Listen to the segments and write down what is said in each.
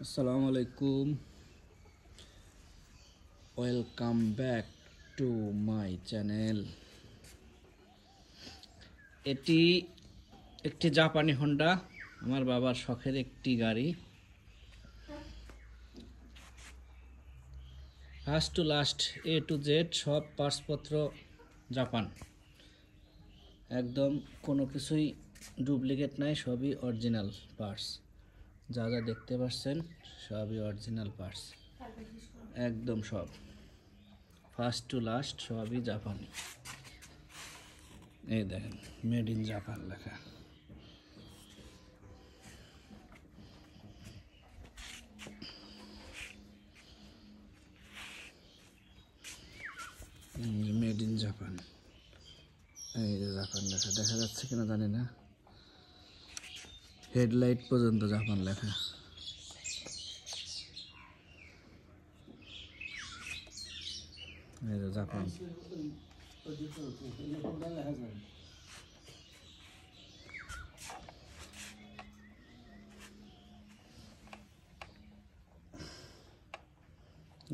আসসালামু আলাইকুম, welcome back to my channel. এটি একটি জাপানি হোন্ডা, আমার বাবার শখের একটি গাড়ি। First to last A to Z সব পার্টসপত্র জাপান, একদম কোনো কিছুই ডুপ্লিকেট নাই, সবই অরিজিনাল পার্টস। যা যা দেখতে পাচ্ছেন সবই অরিজিনাল পার্টস, একদম সব ফার্স্ট টু লাস্ট সবই জাপানি। এই দেখেন মেড ইন জাপান লেখা। মেড ইন জাপান, এই যে জাপান লেখা দেখা যাচ্ছে কিনা জানি না, হেডলাইট পর্যন্ত জাপান লেখা। এই যে জাপান।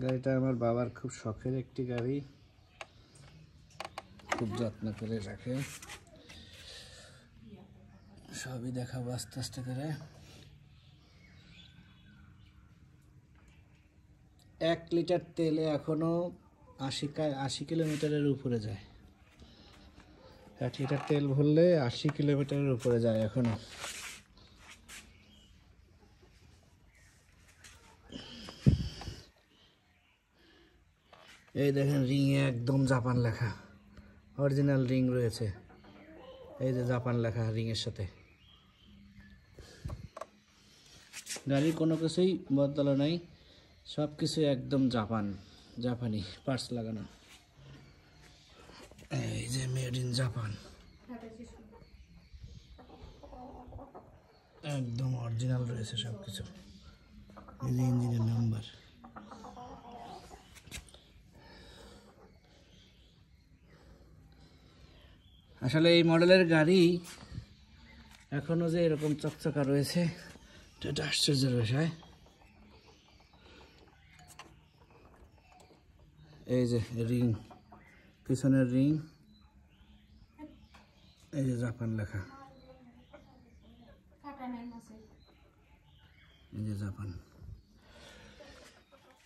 গাড়িটা আমার বাবার খুব শখের একটি গাড়ি, খুব যত্ন করে রাখে। সবই দেখাবো আস্তে আস্তে করে। 1 লিটার তেলে এখনো 80 কিলোমিটারের উপরে যায়। 1 লিটার তেল ভরলে 80 কিলোমিটারের উপরে যায় এখনো। এই দেখেন রিংয়ে একদম জাপান লেখা, অরিজিনাল রিং রয়েছে। এই যে জাপান লেখা রিংয়ের সাথে। গাড়ির কোনো কিছুই বদলানো নাই, সব কিছু একদম জাপানি পার্টস লাগানো। এই যে মেড ইন জাপান, একদম অরিজিনাল রয়েছে সব কিছু। এই যে ইঞ্জিনের নাম্বার। আসলে এই মডেলের গাড়ি এখনো যে এরকম চকচকা রয়েছে এটা আশ্চর্যের বিষয়। এই যে রিং, পিছনের রিং, এই যে জাপান লেখা, এই যে জাপান।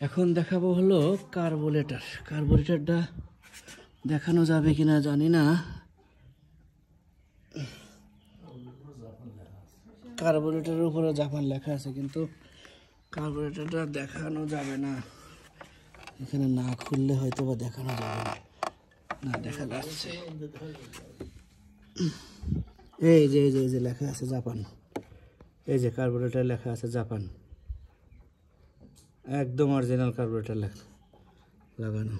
এখন দেখাবো হলো কার্বোরেটরটা দেখানো যাবে কিনা জানি না। কার্বোরেটরের উপরে জাপান লেখা আছে, কিন্তু কার্বোরেটরটা দেখানো যাবে না। এখানে না খুললে হয়তো বা দেখানো যাবে না। না, দেখা যাচ্ছে। এই যে লেখা আছে জাপান, এই যে কার্বোরেটর লেখা আছে জাপান, একদম অরিজিনাল কার্বোরেটর লাগানো।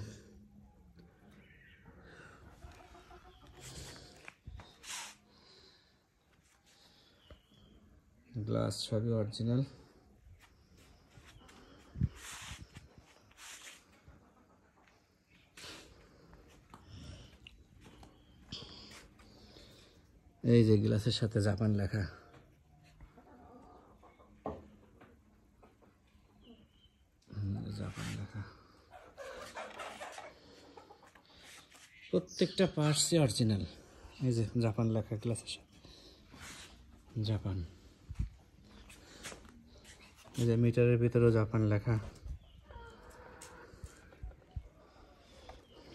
গ্লাস সবই অরিজিনাল। এই যে গ্লাসের সাথে জাপান লেখা। জাপান লেখা প্রত্যেকটা পার্টসই অরিজিনাল। এই যে জাপান লেখা গ্লাসের সাথে জাপান। এই যে মিটারের ভিতরেও জাপান লেখা।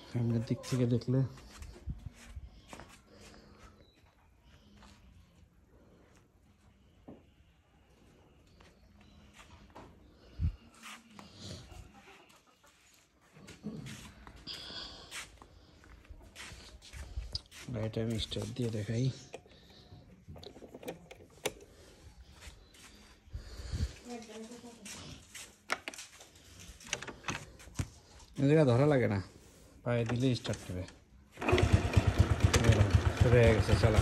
সামনের দিক থেকে দেখলে গাড়িটা আমি স্টার্ট দিয়ে দেখাই। এই জায়গা ধরা লাগে না, পায়ে দিলে স্টার্ট হবে। শুরু হয়ে গেছে, চলা।